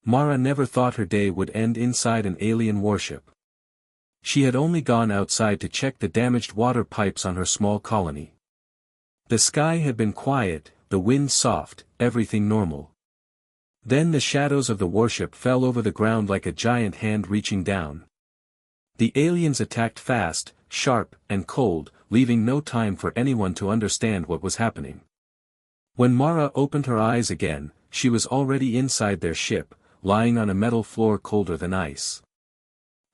Mara never thought her day would end inside an alien warship. She had only gone outside to check the damaged water pipes on her small colony. The sky had been quiet, the wind soft, everything normal. Then the shadows of the warship fell over the ground like a giant hand reaching down. The aliens attacked fast, sharp, and cold, leaving no time for anyone to understand what was happening. When Mara opened her eyes again, she was already inside their ship, lying on a metal floor colder than ice.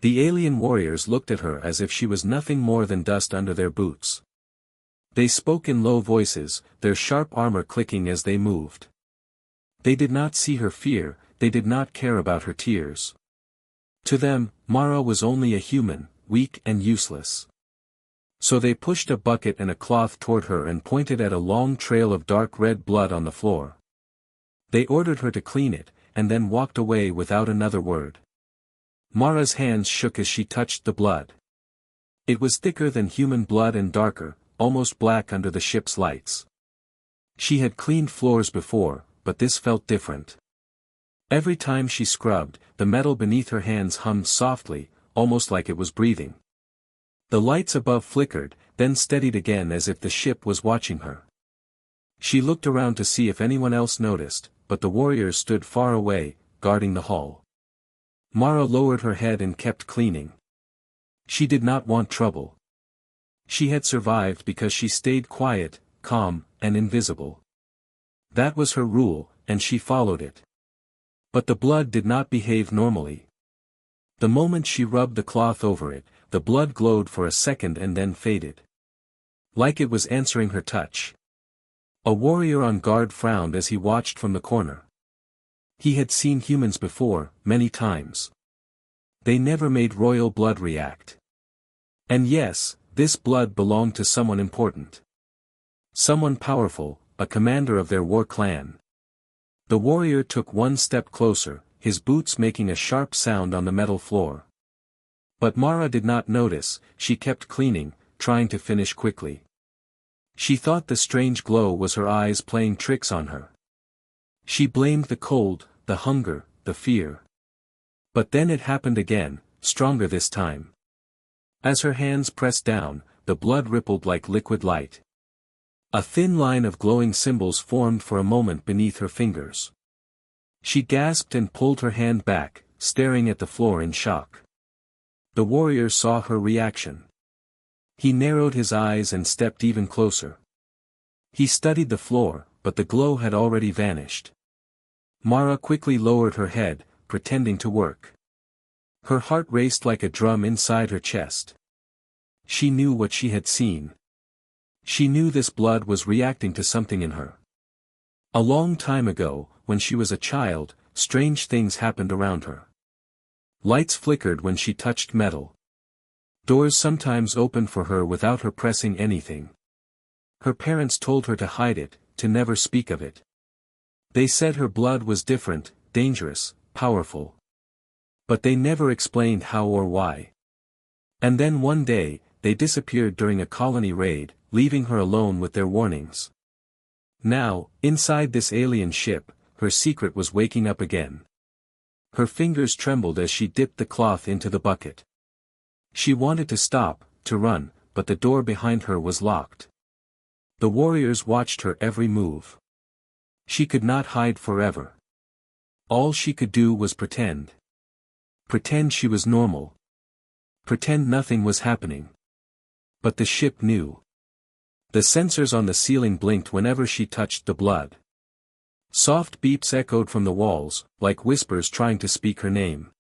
The alien warriors looked at her as if she was nothing more than dust under their boots. They spoke in low voices, their sharp armor clicking as they moved. They did not see her fear, they did not care about her tears. To them, Mara was only a human, weak and useless. So they pushed a bucket and a cloth toward her and pointed at a long trail of dark red blood on the floor. They ordered her to clean it, and then walked away without another word. Mara's hands shook as she touched the blood. It was thicker than human blood and darker, almost black under the ship's lights. She had cleaned floors before, but this felt different. Every time she scrubbed, the metal beneath her hands hummed softly, almost like it was breathing. The lights above flickered, then steadied again as if the ship was watching her. She looked around to see if anyone else noticed, but the warriors stood far away, guarding the hull. Mara lowered her head and kept cleaning. She did not want trouble. She had survived because she stayed quiet, calm, and invisible. That was her rule, and she followed it. But the blood did not behave normally. The moment she rubbed the cloth over it, the blood glowed for a second and then faded. Like it was answering her touch. A warrior on guard frowned as he watched from the corner. He had seen humans before, many times. They never made royal blood react. And yes, this blood belonged to someone important. Someone powerful, a commander of their war clan. The warrior took one step closer, his boots making a sharp sound on the metal floor. But Mara did not notice, she kept cleaning, trying to finish quickly. She thought the strange glow was her eyes playing tricks on her. She blamed the cold, the hunger, the fear. But then it happened again, stronger this time. As her hands pressed down, the blood rippled like liquid light. A thin line of glowing symbols formed for a moment beneath her fingers. She gasped and pulled her hand back, staring at the floor in shock. The warrior saw her reaction. He narrowed his eyes and stepped even closer. He studied the floor, but the glow had already vanished. Mara quickly lowered her head, pretending to work. Her heart raced like a drum inside her chest. She knew what she had seen. She knew this blood was reacting to something in her. A long time ago, when she was a child, strange things happened around her. Lights flickered when she touched metal. Doors sometimes opened for her without her pressing anything. Her parents told her to hide it, to never speak of it. They said her blood was different, dangerous, powerful. But they never explained how or why. And then one day, they disappeared during a colony raid, leaving her alone with their warnings. Now, inside this alien ship, her secret was waking up again. Her fingers trembled as she dipped the cloth into the bucket. She wanted to stop, to run, but the door behind her was locked. The warriors watched her every move. She could not hide forever. All she could do was pretend. Pretend she was normal. Pretend nothing was happening. But the ship knew. The sensors on the ceiling blinked whenever she touched the blood. Soft beeps echoed from the walls, like whispers trying to speak her name.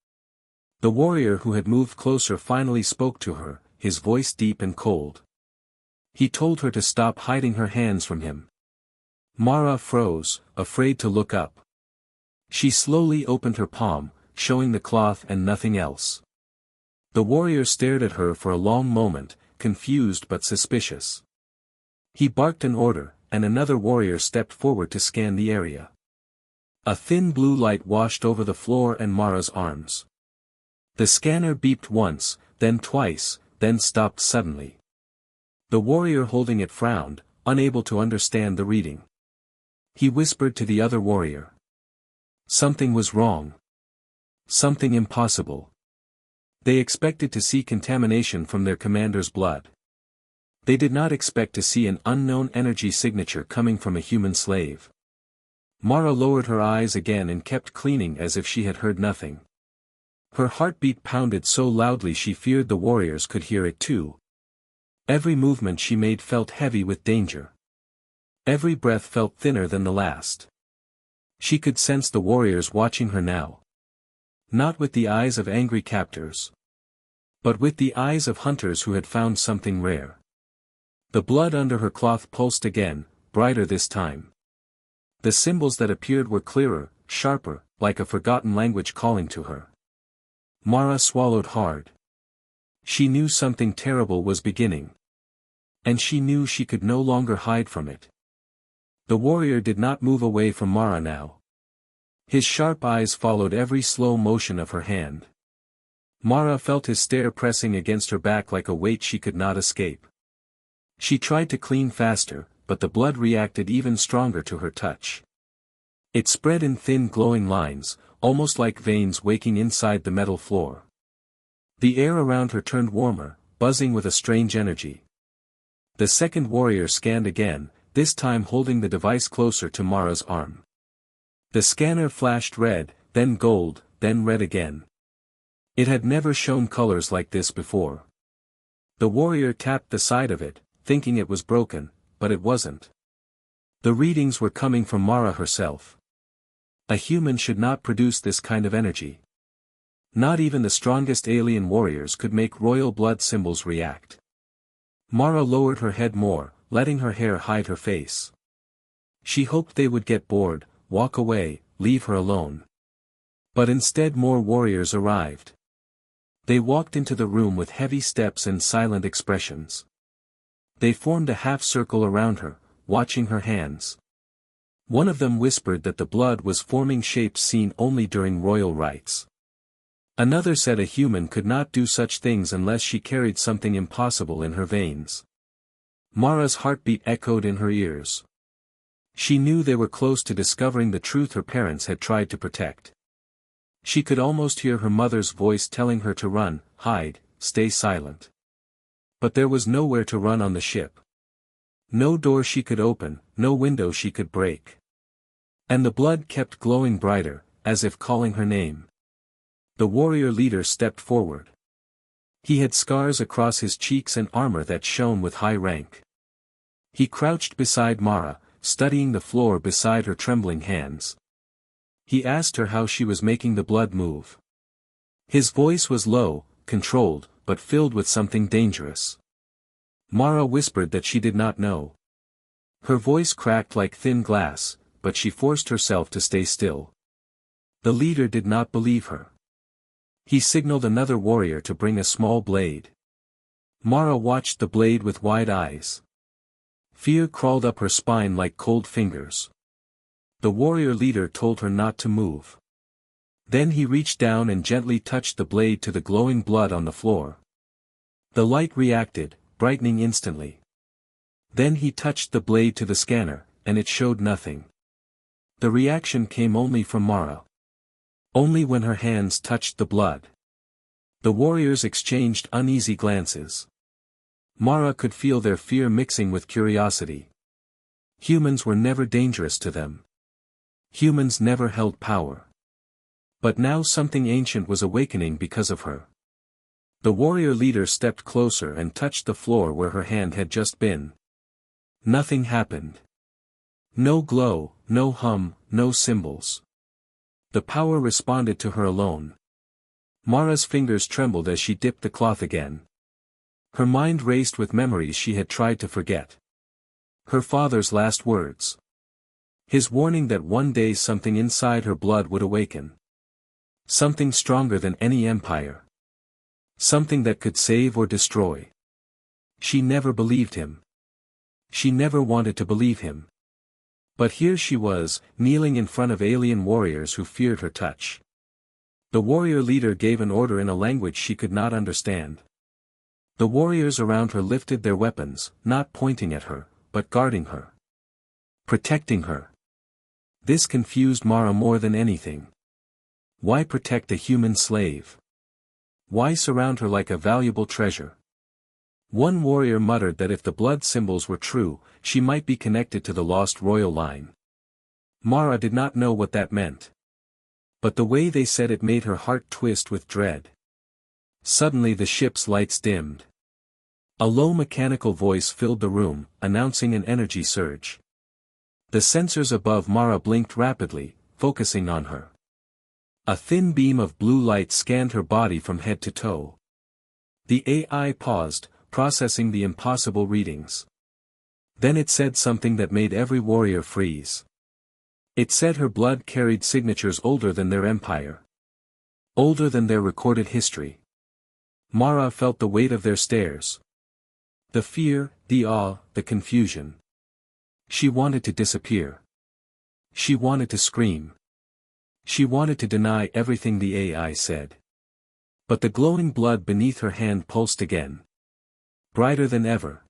The warrior who had moved closer finally spoke to her, his voice deep and cold. He told her to stop hiding her hands from him. Mara froze, afraid to look up. She slowly opened her palm, showing the cloth and nothing else. The warrior stared at her for a long moment, confused but suspicious. He barked an order, and another warrior stepped forward to scan the area. A thin blue light washed over the floor and Mara's arms. The scanner beeped once, then twice, then stopped suddenly. The warrior holding it frowned, unable to understand the reading. He whispered to the other warrior. Something was wrong. Something impossible. They expected to see contamination from their commander's blood. They did not expect to see an unknown energy signature coming from a human slave. Mara lowered her eyes again and kept cleaning as if she had heard nothing. Her heartbeat pounded so loudly she feared the warriors could hear it too. Every movement she made felt heavy with danger. Every breath felt thinner than the last. She could sense the warriors watching her now. Not with the eyes of angry captors, but with the eyes of hunters who had found something rare. The blood under her cloth pulsed again, brighter this time. The symbols that appeared were clearer, sharper, like a forgotten language calling to her. Mara swallowed hard. She knew something terrible was beginning. And she knew she could no longer hide from it. The warrior did not move away from Mara now. His sharp eyes followed every slow motion of her hand. Mara felt his stare pressing against her back like a weight she could not escape. She tried to clean faster, but the blood reacted even stronger to her touch. It spread in thin glowing lines, almost like veins waking inside the metal floor. The air around her turned warmer, buzzing with a strange energy. The second warrior scanned again, this time holding the device closer to Mara's arm. The scanner flashed red, then gold, then red again. It had never shown colors like this before. The warrior tapped the side of it, thinking it was broken, but it wasn't. The readings were coming from Mara herself. A human should not produce this kind of energy. Not even the strongest alien warriors could make royal blood symbols react. Mara lowered her head more, letting her hair hide her face. She hoped they would get bored, walk away, leave her alone. But instead more warriors arrived. They walked into the room with heavy steps and silent expressions. They formed a half-circle around her, watching her hands. One of them whispered that the blood was forming shapes seen only during royal rites. Another said a human could not do such things unless she carried something impossible in her veins. Mara's heartbeat echoed in her ears. She knew they were close to discovering the truth her parents had tried to protect. She could almost hear her mother's voice telling her to run, hide, stay silent. But there was nowhere to run on the ship. No door she could open, no window she could break. And the blood kept glowing brighter, as if calling her name. The warrior leader stepped forward. He had scars across his cheeks and armor that shone with high rank. He crouched beside Mara, studying the floor beside her trembling hands. He asked her how she was making the blood move. His voice was low, controlled, but filled with something dangerous. Mara whispered that she did not know. Her voice cracked like thin glass, but she forced herself to stay still. The leader did not believe her. He signaled another warrior to bring a small blade. Mara watched the blade with wide eyes. Fear crawled up her spine like cold fingers. The warrior leader told her not to move. Then he reached down and gently touched the blade to the glowing blood on the floor. The light reacted, brightening instantly. Then he touched the blade to the scanner, and it showed nothing. The reaction came only from Mara. Only when her hands touched the blood. The warriors exchanged uneasy glances. Mara could feel their fear mixing with curiosity. Humans were never dangerous to them. Humans never held power. But now something ancient was awakening because of her. The warrior leader stepped closer and touched the floor where her hand had just been. Nothing happened. No glow, no hum, no symbols. The power responded to her alone. Mara's fingers trembled as she dipped the cloth again. Her mind raced with memories she had tried to forget. Her father's last words. His warning that one day something inside her blood would awaken. Something stronger than any empire. Something that could save or destroy. She never believed him. She never wanted to believe him. But here she was, kneeling in front of alien warriors who feared her touch. The warrior leader gave an order in a language she could not understand. The warriors around her lifted their weapons, not pointing at her, but guarding her. Protecting her. This confused Mara more than anything. Why protect a human slave? Why surround her like a valuable treasure? One warrior muttered that if the blood symbols were true, she might be connected to the lost royal line. Mara did not know what that meant. But the way they said it made her heart twist with dread. Suddenly the ship's lights dimmed. A low mechanical voice filled the room, announcing an energy surge. The sensors above Mara blinked rapidly, focusing on her. A thin beam of blue light scanned her body from head to toe. The AI paused, processing the impossible readings. Then it said something that made every warrior freeze. It said her blood carried signatures older than their empire. Older than their recorded history. Mara felt the weight of their stares. The fear, the awe, the confusion. She wanted to disappear. She wanted to scream. She wanted to deny everything the AI said. But the glowing blood beneath her hand pulsed again. Brighter than ever.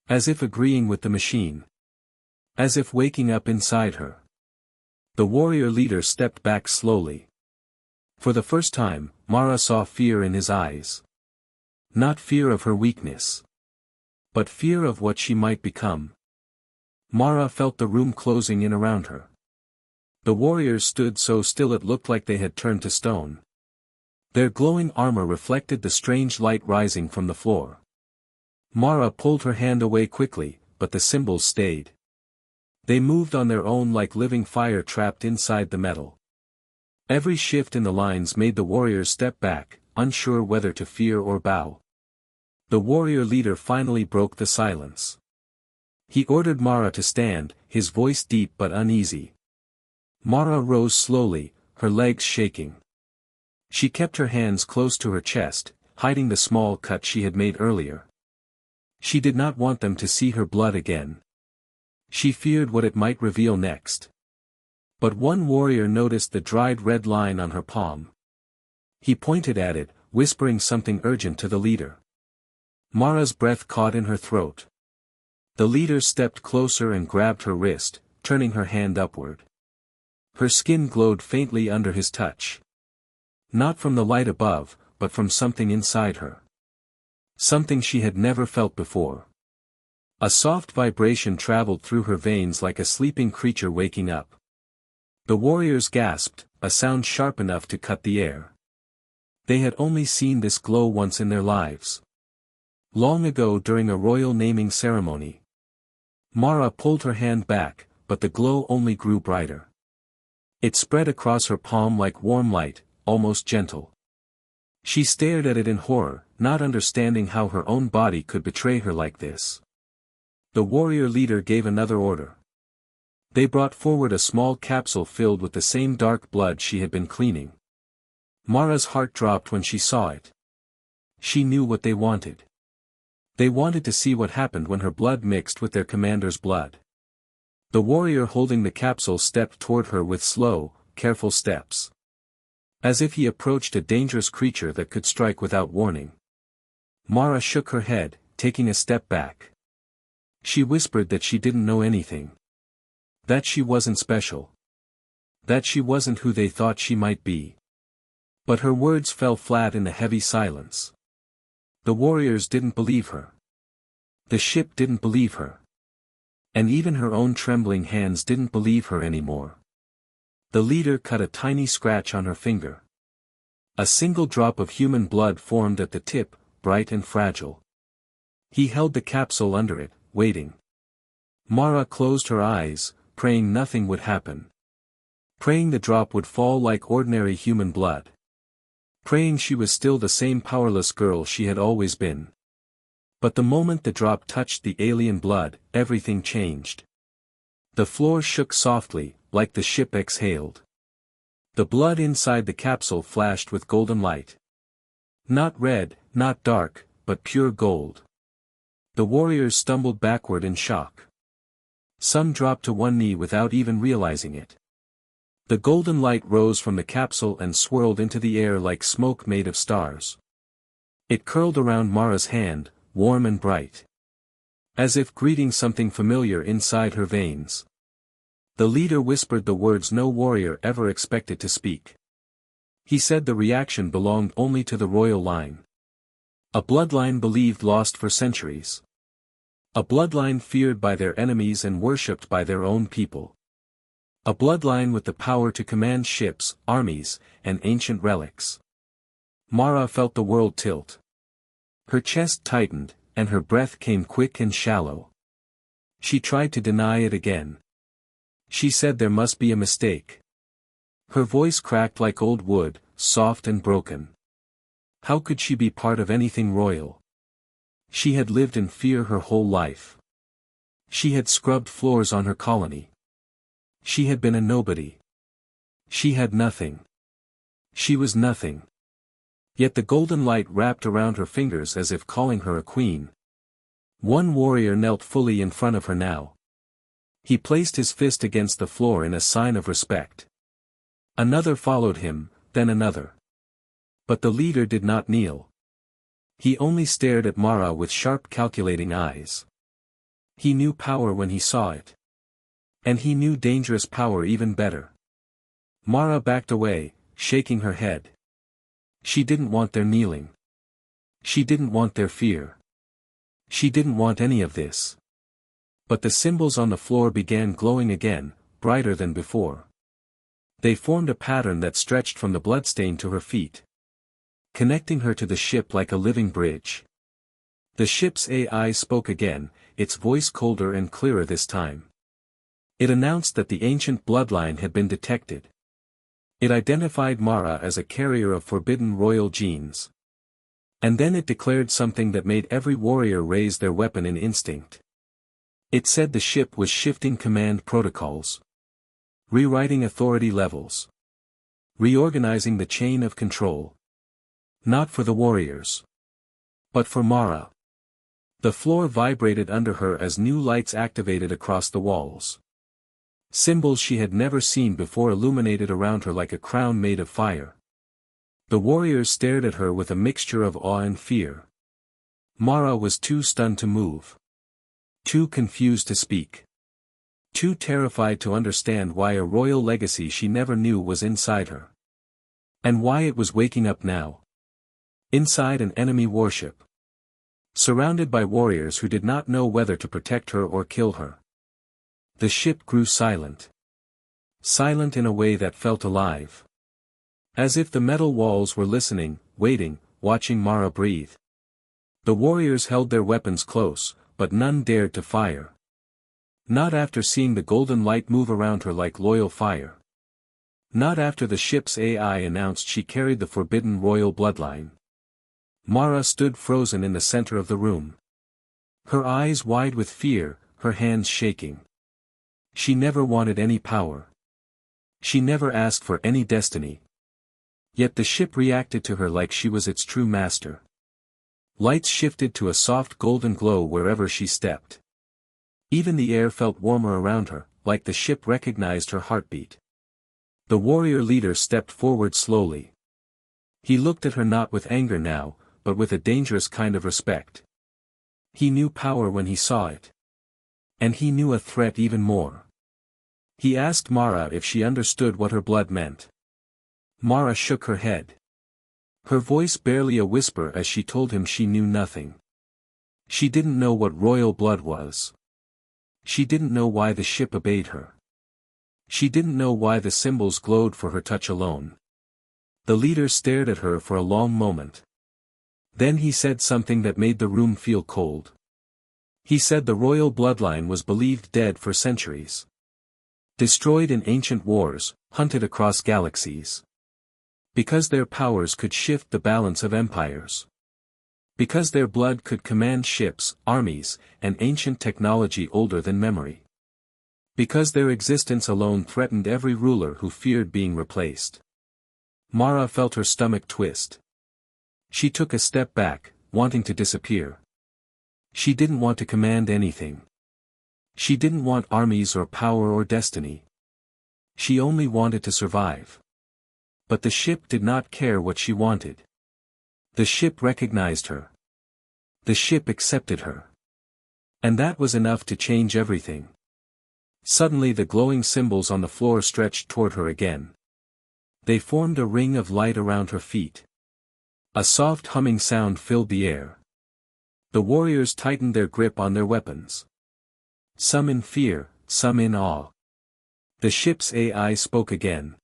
As if agreeing with the machine. As if waking up inside her. The warrior leader stepped back slowly. For the first time, Mara saw fear in his eyes. Not fear of her weakness. But fear of what she might become. Mara felt the room closing in around her. The warriors stood so still it looked like they had turned to stone. Their glowing armor reflected the strange light rising from the floor. Mara pulled her hand away quickly, but the symbols stayed. They moved on their own like living fire trapped inside the metal. Every shift in the lines made the warriors step back, unsure whether to fear or bow. The warrior leader finally broke the silence. He ordered Mara to stand, his voice deep but uneasy. Mara rose slowly, her legs shaking. She kept her hands close to her chest, hiding the small cut she had made earlier. She did not want them to see her blood again. She feared what it might reveal next. But one warrior noticed the dried red line on her palm. He pointed at it, whispering something urgent to the leader. Mara's breath caught in her throat. The leader stepped closer and grabbed her wrist, turning her hand upward. Her skin glowed faintly under his touch. Not from the light above, but from something inside her. Something she had never felt before. A soft vibration traveled through her veins like a sleeping creature waking up. The warriors gasped, a sound sharp enough to cut the air. They had only seen this glow once in their lives. Long ago during a royal naming ceremony. Mara pulled her hand back, but the glow only grew brighter. It spread across her palm like warm light, almost gentle. She stared at it in horror, not understanding how her own body could betray her like this. The warrior leader gave another order. They brought forward a small capsule filled with the same dark blood she had been cleaning. Mara's heart dropped when she saw it. She knew what they wanted. They wanted to see what happened when her blood mixed with their commander's blood. The warrior holding the capsule stepped toward her with slow, careful steps. As if he approached a dangerous creature that could strike without warning. Mara shook her head, taking a step back. She whispered that she didn't know anything. That she wasn't special. That she wasn't who they thought she might be. But her words fell flat in the heavy silence. The warriors didn't believe her. The ship didn't believe her. And even her own trembling hands didn't believe her anymore. The leader cut a tiny scratch on her finger. A single drop of human blood formed at the tip, bright and fragile. He held the capsule under it, waiting. Mara closed her eyes, praying nothing would happen. Praying the drop would fall like ordinary human blood. Praying she was still the same powerless girl she had always been. But the moment the drop touched the alien blood, everything changed. The floor shook softly, like the ship exhaled. The blood inside the capsule flashed with golden light. Not red, not dark, but pure gold. The warriors stumbled backward in shock. Some dropped to one knee without even realizing it. The golden light rose from the capsule and swirled into the air like smoke made of stars. It curled around Mara's hand, warm and bright. As if greeting something familiar inside her veins. The leader whispered the words no warrior ever expected to speak. He said the reaction belonged only to the royal line. A bloodline believed lost for centuries. A bloodline feared by their enemies and worshipped by their own people. A bloodline with the power to command ships, armies, and ancient relics. Mara felt the world tilt. Her chest tightened, and her breath came quick and shallow. She tried to deny it again. She said there must be a mistake. Her voice cracked like old wood, soft and broken. How could she be part of anything royal? She had lived in fear her whole life. She had scrubbed floors on her colony. She had been a nobody. She had nothing. She was nothing. Yet the golden light wrapped around her fingers as if calling her a queen. One warrior knelt fully in front of her now. He placed his fist against the floor in a sign of respect. Another followed him, then another. But the leader did not kneel. He only stared at Mara with sharp calculating eyes. He knew power when he saw it. And he knew dangerous power even better. Mara backed away, shaking her head. She didn't want their kneeling. She didn't want their fear. She didn't want any of this. But the symbols on the floor began glowing again, brighter than before. They formed a pattern that stretched from the bloodstain to her feet, connecting her to the ship like a living bridge. The ship's AI spoke again, its voice colder and clearer this time. It announced that the ancient bloodline had been detected. It identified Mara as a carrier of forbidden royal genes. And then it declared something that made every warrior raise their weapon in instinct. It said the ship was shifting command protocols, rewriting authority levels, reorganizing the chain of control. Not for the warriors, but for Mara. The floor vibrated under her as new lights activated across the walls. Symbols she had never seen before illuminated around her like a crown made of fire. The warriors stared at her with a mixture of awe and fear. Mara was too stunned to move. Too confused to speak. Too terrified to understand why a royal legacy she never knew was inside her. And why it was waking up now. Inside an enemy warship. Surrounded by warriors who did not know whether to protect her or kill her. The ship grew silent. Silent in a way that felt alive. As if the metal walls were listening, waiting, watching Mara breathe. The warriors held their weapons close, but none dared to fire. Not after seeing the golden light move around her like loyal fire. Not after the ship's AI announced she carried the forbidden royal bloodline. Mara stood frozen in the center of the room. Her eyes wide with fear, her hands shaking. She never wanted any power. She never asked for any destiny. Yet the ship reacted to her like she was its true master. Lights shifted to a soft golden glow wherever she stepped. Even the air felt warmer around her, like the ship recognized her heartbeat. The warrior leader stepped forward slowly. He looked at her not with anger now, but with a dangerous kind of respect. He knew power when he saw it. And he knew a threat even more. He asked Mara if she understood what her blood meant. Mara shook her head. Her voice barely a whisper as she told him she knew nothing. She didn't know what royal blood was. She didn't know why the ship obeyed her. She didn't know why the symbols glowed for her touch alone. The leader stared at her for a long moment. Then he said something that made the room feel cold. He said the royal bloodline was believed dead for centuries. Destroyed in ancient wars, hunted across galaxies. Because their powers could shift the balance of empires. Because their blood could command ships, armies, and ancient technology older than memory. Because their existence alone threatened every ruler who feared being replaced. Mara felt her stomach twist. She took a step back, wanting to disappear. She didn't want to command anything. She didn't want armies or power or destiny. She only wanted to survive. But the ship did not care what she wanted. The ship recognized her. The ship accepted her. And that was enough to change everything. Suddenly the glowing symbols on the floor stretched toward her again. They formed a ring of light around her feet. A soft humming sound filled the air. The warriors tightened their grip on their weapons. Some in fear, some in awe. The ship's AI spoke again.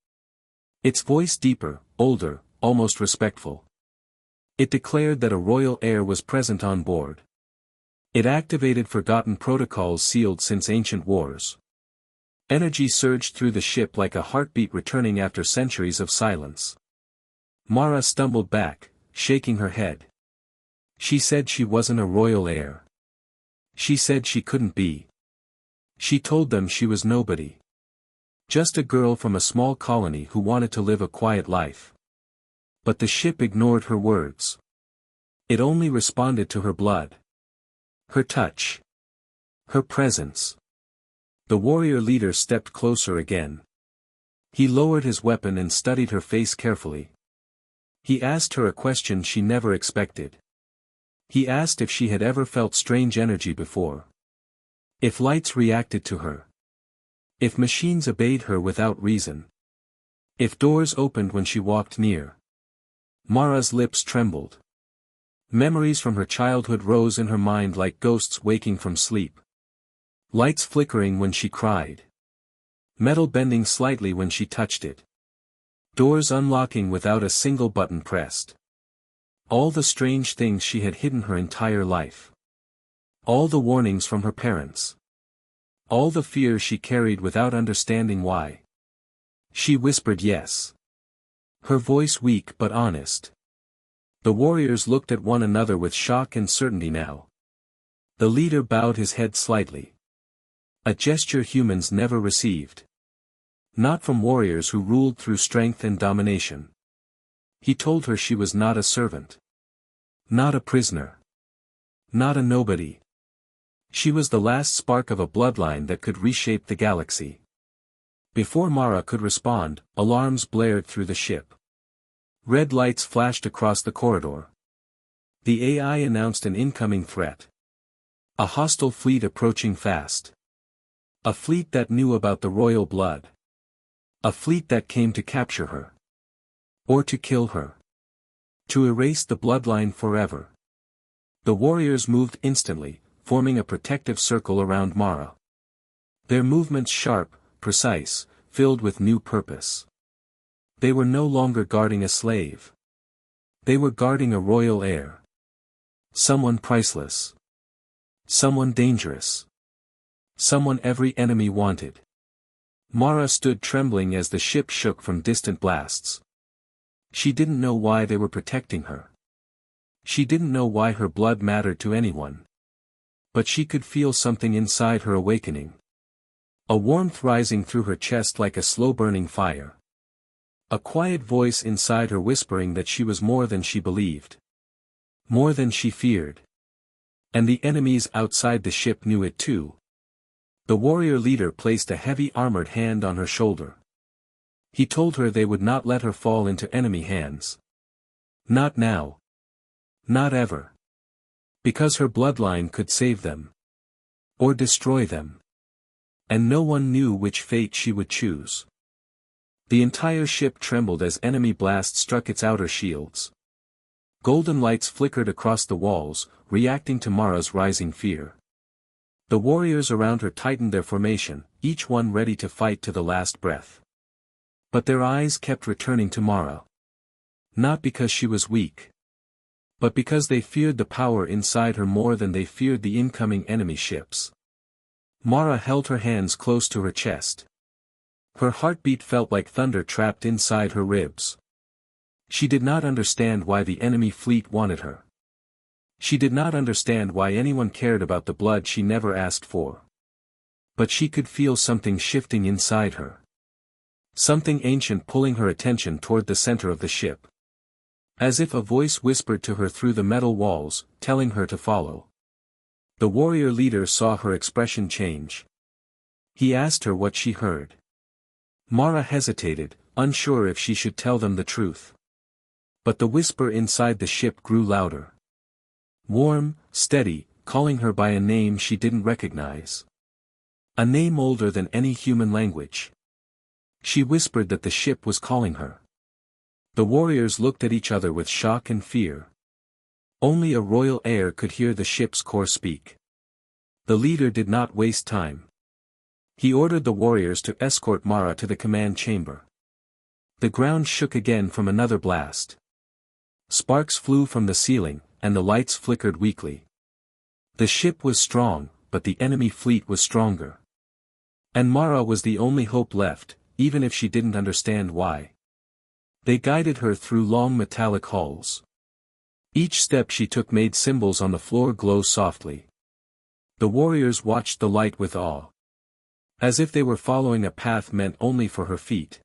Its voice deeper, older, almost respectful. It declared that a royal heir was present on board. It activated forgotten protocols sealed since ancient wars. Energy surged through the ship like a heartbeat returning after centuries of silence. Mara stumbled back, shaking her head. She said she wasn't a royal heir. She said she couldn't be. She told them she was nobody. Just a girl from a small colony who wanted to live a quiet life. But the ship ignored her words. It only responded to her blood. Her touch. Her presence. The warrior leader stepped closer again. He lowered his weapon and studied her face carefully. He asked her a question she never expected. He asked if she had ever felt strange energy before. If lights reacted to her. If machines obeyed her without reason. If doors opened when she walked near. Mara's lips trembled. Memories from her childhood rose in her mind like ghosts waking from sleep. Lights flickering when she cried. Metal bending slightly when she touched it. Doors unlocking without a single button pressed. All the strange things she had hidden her entire life. All the warnings from her parents. All the fears she carried without understanding why. She whispered yes. Her voice weak but honest. The warriors looked at one another with shock and certainty now. The leader bowed his head slightly. A gesture humans never received. Not from warriors who ruled through strength and domination. He told her she was not a servant. Not a prisoner. Not a nobody. She was the last spark of a bloodline that could reshape the galaxy. Before Mara could respond, alarms blared through the ship. Red lights flashed across the corridor. The AI announced an incoming threat. A hostile fleet approaching fast. A fleet that knew about the royal blood. A fleet that came to capture her. Or to kill her. To erase the bloodline forever. The warriors moved instantly, forming a protective circle around Mara. Their movements sharp, precise, filled with new purpose. They were no longer guarding a slave. They were guarding a royal heir. Someone priceless. Someone dangerous. Someone every enemy wanted. Mara stood trembling as the ship shook from distant blasts. She didn't know why they were protecting her. She didn't know why her blood mattered to anyone. But she could feel something inside her awakening. A warmth rising through her chest like a slow-burning fire. A quiet voice inside her whispering that she was more than she believed. More than she feared. And the enemies outside the ship knew it too. The warrior leader placed a heavy armored hand on her shoulder. He told her they would not let her fall into enemy hands. Not now. Not ever. Because her bloodline could save them. Or destroy them. And no one knew which fate she would choose. The entire ship trembled as enemy blasts struck its outer shields. Golden lights flickered across the walls, reacting to Mara's rising fear. The warriors around her tightened their formation, each one ready to fight to the last breath. But their eyes kept returning to Mara. Not because she was weak. But because they feared the power inside her more than they feared the incoming enemy ships. Mara held her hands close to her chest. Her heartbeat felt like thunder trapped inside her ribs. She did not understand why the enemy fleet wanted her. She did not understand why anyone cared about the blood she never asked for. But she could feel something shifting inside her. Something ancient pulling her attention toward the center of the ship. As if a voice whispered to her through the metal walls, telling her to follow. The warrior leader saw her expression change. He asked her what she heard. Mara hesitated, unsure if she should tell them the truth. But the whisper inside the ship grew louder. Warm, steady, calling her by a name she didn't recognize. A name older than any human language. She whispered that the ship was calling her. The warriors looked at each other with shock and fear. Only a royal heir could hear the ship's core speak. The leader did not waste time. He ordered the warriors to escort Mara to the command chamber. The ground shook again from another blast. Sparks flew from the ceiling, and the lights flickered weakly. The ship was strong, but the enemy fleet was stronger. And Mara was the only hope left, even if she didn't understand why. They guided her through long metallic halls. Each step she took made symbols on the floor glow softly. The warriors watched the light with awe. As if they were following a path meant only for her feet.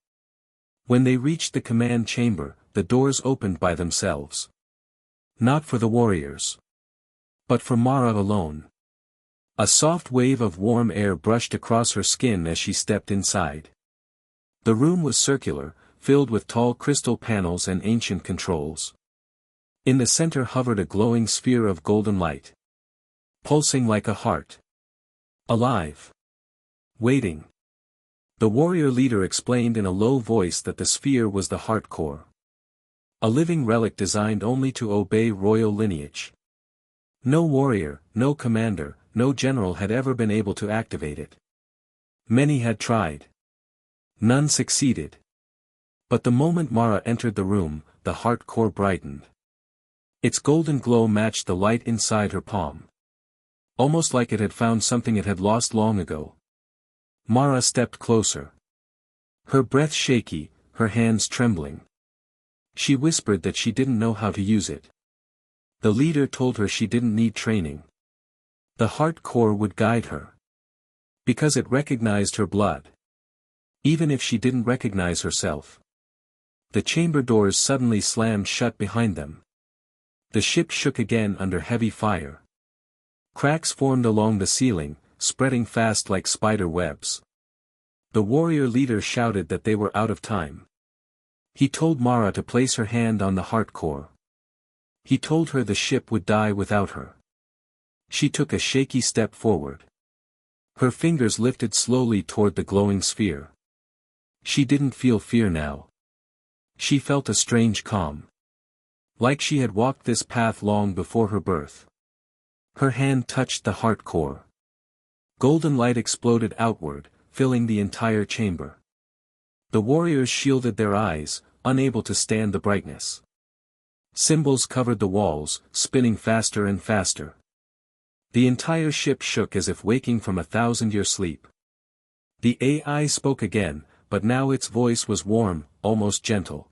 When they reached the command chamber, the doors opened by themselves. Not for the warriors. But for Mara alone. A soft wave of warm air brushed across her skin as she stepped inside. The room was circular, filled with tall crystal panels and ancient controls. In the center hovered a glowing sphere of golden light. Pulsing like a heart. Alive. Waiting. The warrior leader explained in a low voice that the sphere was the heart core. A living relic designed only to obey royal lineage. No warrior, no commander, no general had ever been able to activate it. Many had tried. None succeeded. But the moment Mara entered the room, the heart core brightened. Its golden glow matched the light inside her palm. Almost like it had found something it had lost long ago. Mara stepped closer. Her breath shaky, her hands trembling. She whispered that she didn't know how to use it. The leader told her she didn't need training. The heart core would guide her. Because it recognized her blood. Even if she didn't recognize herself. The chamber doors suddenly slammed shut behind them. The ship shook again under heavy fire. Cracks formed along the ceiling, spreading fast like spider webs. The warrior leader shouted that they were out of time. He told Mara to place her hand on the heart core. He told her the ship would die without her. She took a shaky step forward. Her fingers lifted slowly toward the glowing sphere. She didn't feel fear now. She felt a strange calm. Like she had walked this path long before her birth. Her hand touched the heart core. Golden light exploded outward, filling the entire chamber. The warriors shielded their eyes, unable to stand the brightness. Symbols covered the walls, spinning faster and faster. The entire ship shook as if waking from a 1,000-year sleep. The AI spoke again, but now its voice was warm, almost gentle.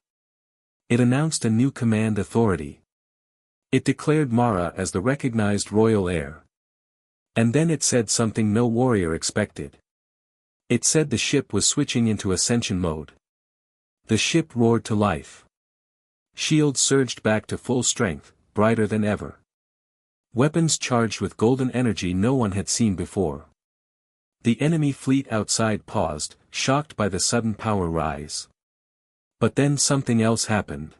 It announced a new command authority. It declared Mara as the recognized royal heir. And then it said something no warrior expected. It said the ship was switching into ascension mode. The ship roared to life. Shields surged back to full strength, brighter than ever. Weapons charged with golden energy no one had seen before. The enemy fleet outside paused, shocked by the sudden power rise. But then something else happened.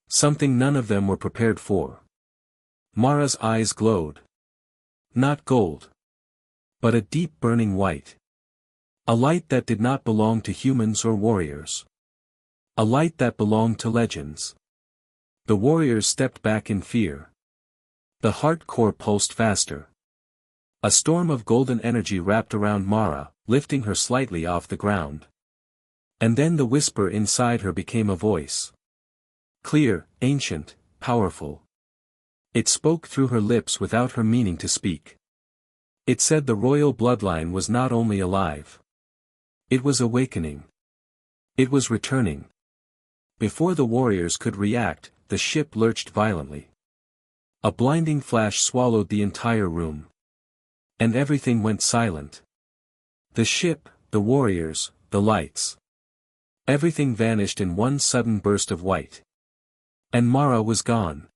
Something none of them were prepared for. Mara's eyes glowed. Not gold. But a deep burning white. A light that did not belong to humans or warriors. A light that belonged to legends. The warriors stepped back in fear. The heart core pulsed faster. A storm of golden energy wrapped around Mara, lifting her slightly off the ground. And then the whisper inside her became a voice. Clear, ancient, powerful. It spoke through her lips without her meaning to speak. It said the royal bloodline was not only alive. It was awakening. It was returning. Before the warriors could react, the ship lurched violently. A blinding flash swallowed the entire room. And everything went silent. The ship, the warriors, the lights. Everything vanished in one sudden burst of white. And Mara was gone.